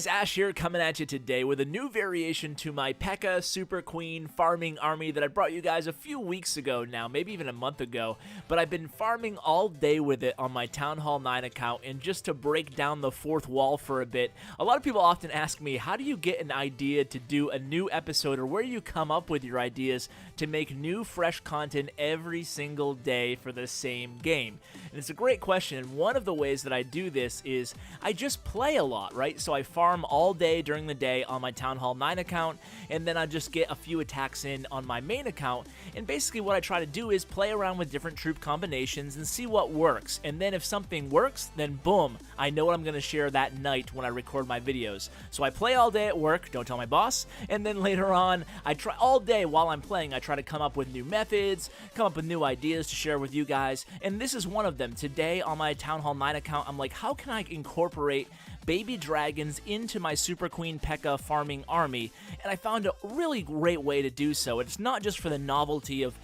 guys, Ash here coming at you today with a new variation to my Pekka Super Queen farming army that I brought you guys a few weeks ago now, maybe even a month ago, but I've been farming all day with it on my Town Hall 9 account, and just to break down the fourth wall for a bit, a lot of people often ask me, how do you get an idea to do a new episode, or where do you come up with your ideas to make new fresh content every single day for the same game? And it's a great question, and one of the ways that I do this is I just play a lot, right? So I farm all day during the day on my Town Hall 9 account, and then I just get a few attacks in on my main account, and basically what I try to do is play around with different troop combinations and see what works, and then if something works, then boom, I know what I'm going to share that night when I record my videos. So I play all day at work, don't tell my boss, and then later on, I try all day while I'm playing, I try to come up with new methods, come up with new ideas to share with you guys, and this is one of them. Today on my Town Hall 9 account, I'm like, how can I incorporate baby dragons into my Super Queen Pekka farming army? And I found a really great way to do so. It's not just for the novelty of,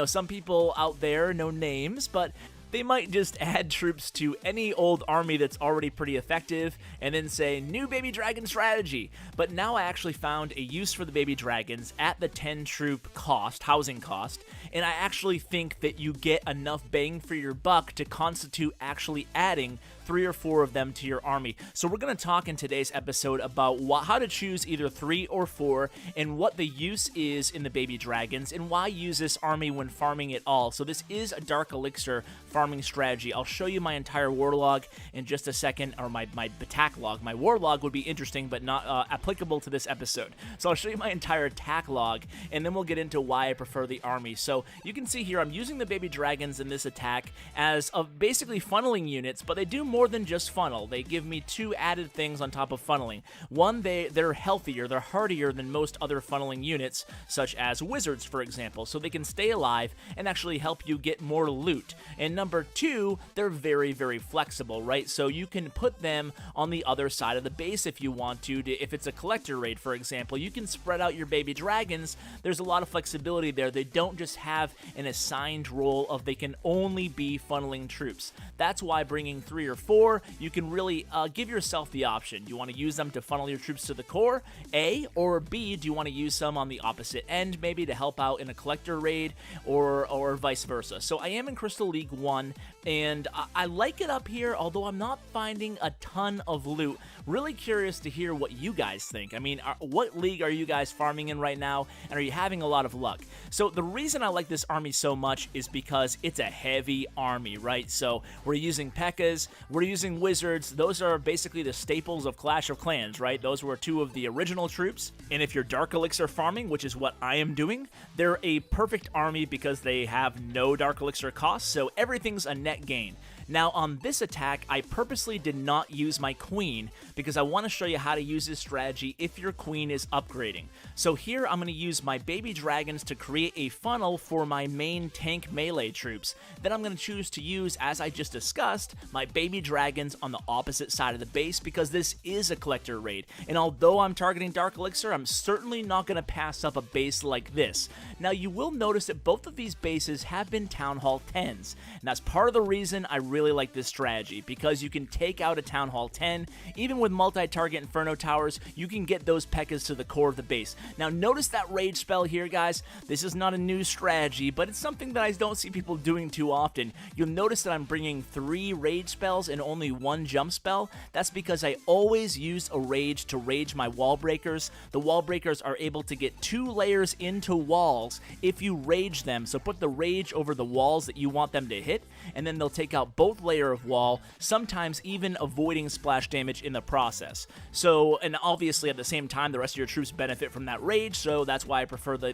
some people out there, no names, but they might just add troops to any old army that's already pretty effective and then say, new baby dragon strategy. But now I actually found a use for the baby dragons at the 10 troop cost, housing cost, and I actually think that you get enough bang for your buck to constitute actually adding 3 or 4 of them to your army. So we're going to talk in today's episode about how to choose either 3 or 4 and what the use is in the baby dragons and why use this army when farming at all. So this is a Dark Elixir farming strategy. I'll show you my entire war log in just a second, or my attack log. My war log would be interesting but not applicable to this episode. So I'll show you my entire attack log and then we'll get into why I prefer the army. So you can see here I'm using the baby dragons in this attack as basically funneling units, but they do more than just funnel. They give me 2 added things on top of funneling. One, they're healthier, they're hardier than most other funneling units, such as wizards, for example, so they can stay alive and actually help you get more loot. And number 2, they're very, very flexible, right? So you can put them on the other side of the base if you want to. If it's a collector raid, for example, you can spread out your baby dragons. There's a lot of flexibility there. They don't just have an assigned role of they can only be funneling troops. That's why bringing 3 or 4, you can really give yourself the option. Do you want to use them to funnel your troops to the core, A, or B, do you want to use some on the opposite end, maybe to help out in a collector raid, or vice versa. So I am in Crystal League 1, and I like it up here, although I'm not finding a ton of loot. Really curious to hear what you guys think. I mean, what league are you guys farming in right now, and are you having a lot of luck? So the reason I like this army so much is because it's a heavy army, right? So we're using Pekkas, we're using wizards. Those are basically the staples of Clash of Clans, right? Those were 2 of the original troops. And if you're Dark Elixir farming, which is what I am doing, they're a perfect army because they have no Dark Elixir costs, so everything's a net gain. Now on this attack, I purposely did not use my queen because I want to show you how to use this strategy if your queen is upgrading. So here I'm going to use my baby dragons to create a funnel for my main tank melee troops. Then I'm going to choose to use, as I just discussed, my baby dragons on the opposite side of the base because this is a collector raid. And although I'm targeting Dark Elixir, I'm certainly not going to pass up a base like this. Now you will notice that both of these bases have been Town Hall 10s. And that's part of the reason I really like this strategy, because you can take out a Town Hall 10, even with multi-target Inferno Towers, you can get those Pekkas to the core of the base. Now notice that rage spell here, guys. This is not a new strategy, but it's something that I don't see people doing too often. You'll notice that I'm bringing 3 rage spells and only 1 jump spell. That's because I always use a rage to rage my wall breakers. The wall breakers are able to get 2 layers into walls if you rage them, so put the rage over the walls that you want them to hit, and then they'll take out both layer of wall, sometimes even avoiding splash damage in the process. So, and obviously at the same time, the rest of your troops benefit from that rage, so that's why I prefer the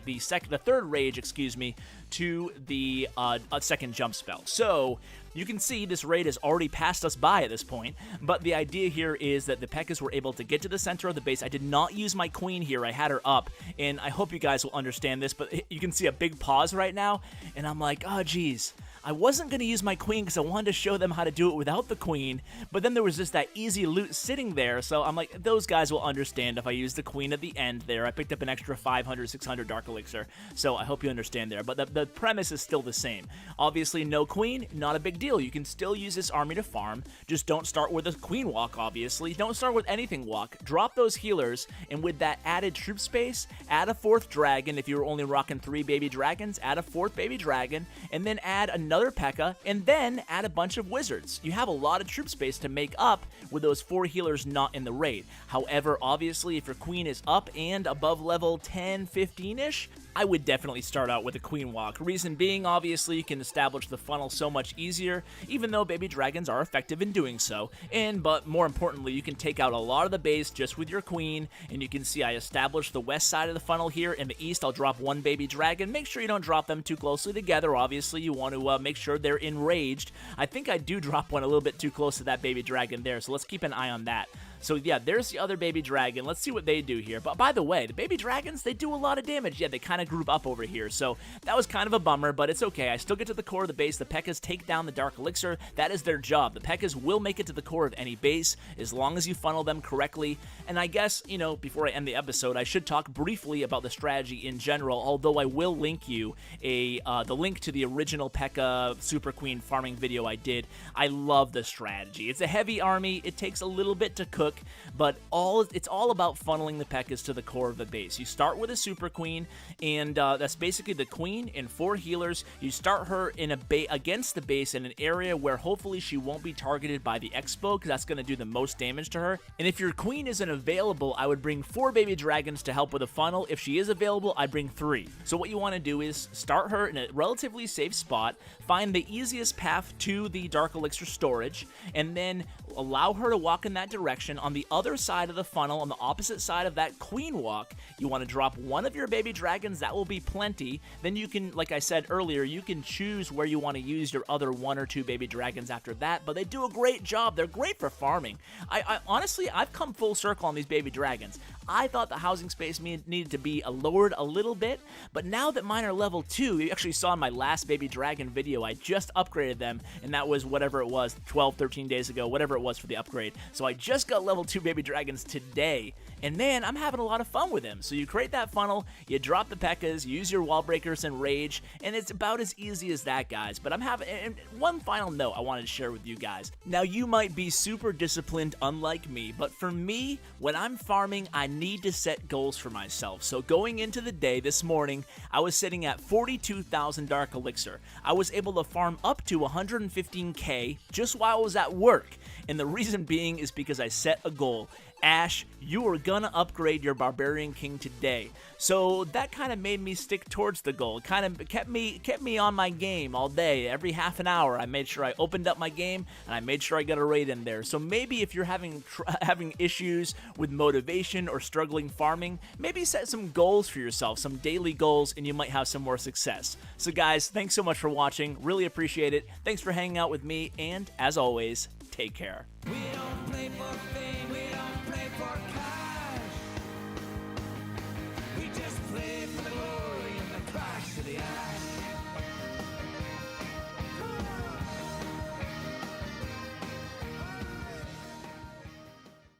third rage, to the second jump spell. So, you can see this raid has already passed us by at this point, but the idea here is that the Pekkas were able to get to the center of the base. I did not use my queen here, I had her up, and I hope you guys will understand this, but you can see a big pause right now, and I'm like, oh geez, I wasn't going to use my queen because I wanted to show them how to do it without the queen, but then there was just that easy loot sitting there, so I'm like, those guys will understand if I use the queen at the end there. I picked up an extra 500, 600 Dark Elixir, so I hope you understand there, but the premise is still the same. Obviously, no queen, not a big deal. You can still use this army to farm, just don't start with a queen walk, obviously. Don't start with anything walk. Drop those healers, and with that added troop space, add a 4th dragon. If you were only rocking 3 baby dragons, add a 4th baby dragon, and then add another Pekka, and then add a bunch of wizards. You have a lot of troop space to make up with those 4 healers not in the raid. However, obviously, if your queen is up and above level 10, 15-ish, I would definitely start out with a queen walk. Reason being, obviously, you can establish the funnel so much easier, even though baby dragons are effective in doing so. But more importantly, you can take out a lot of the base just with your queen, and you can see I established the west side of the funnel here. In the east, I'll drop 1 baby dragon. Make sure you don't drop them too closely together. Obviously, you want to make sure they're enraged. I think I do drop one a little bit too close to that baby dragon there, so let's keep an eye on that. So yeah, there's the other baby dragon. Let's see what they do here. But by the way, the baby dragons, they do a lot of damage. Yeah, they kind of group up over here. So that was kind of a bummer, but it's okay. I still get to the core of the base. The Pekkas take down the Dark Elixir. That is their job. The Pekkas will make it to the core of any base as long as you funnel them correctly. And I guess, you know, before I end the episode, I should talk briefly about the strategy in general, although I will link you the link to the original Pekka Super Queen farming video I did. I love the strategy. It's a heavy army. It takes a little bit to cook, but it's all about funneling the Pekkas to the core of the base. You start with a Super Queen, and that's basically the queen and 4 healers. You start her in against the base in an area where hopefully she won't be targeted by the Expo, because that's going to do the most damage to her. And if your queen isn't available, I would bring 4 baby dragons to help with a funnel. If she is available, I'd bring 3. So what you want to do is start her in a relatively safe spot, find the easiest path to the Dark Elixir storage, and then allow her to walk in that direction. On the other side of the funnel, on the opposite side of that queen walk, you want to drop 1 of your baby dragons. That will be plenty. Then you can, like I said earlier, you can choose where you want to use your other 1 or 2 baby dragons after that, but they do a great job. They're great for farming. I honestly, I've come full circle on these baby dragons. I thought the housing space needed to be lowered a little bit, but now that mine are level 2, you actually saw in my last baby dragon video, I just upgraded them, and that was whatever it was, 12, 13 days ago, whatever it was for the upgrade. So I just got level 2 baby dragons today, and man, I'm having a lot of fun with them. So you create that funnel, you drop the Pekkas, use your wall breakers and rage, and it's about as easy as that, guys. But and one final note I wanted to share with you guys. Now, you might be super disciplined unlike me, but for me, when I'm farming, I need to set goals for myself. So going into the day this morning, I was sitting at 42,000 Dark Elixir. I was able to farm up to 115k just while I was at work. And the reason being is because I set a goal. Ash, you are gonna upgrade your Barbarian King today. So that kind of made me stick towards the goal. It kind of kept me on my game all day. Every half an hour, I made sure I opened up my game, and I made sure I got a raid in there. So maybe if you're having issues with motivation or struggling farming, maybe set some goals for yourself, some daily goals, and you might have some more success. So guys, thanks so much for watching. Really appreciate it. Thanks for hanging out with me, and as always, take care. We don't play for fame, we don't play for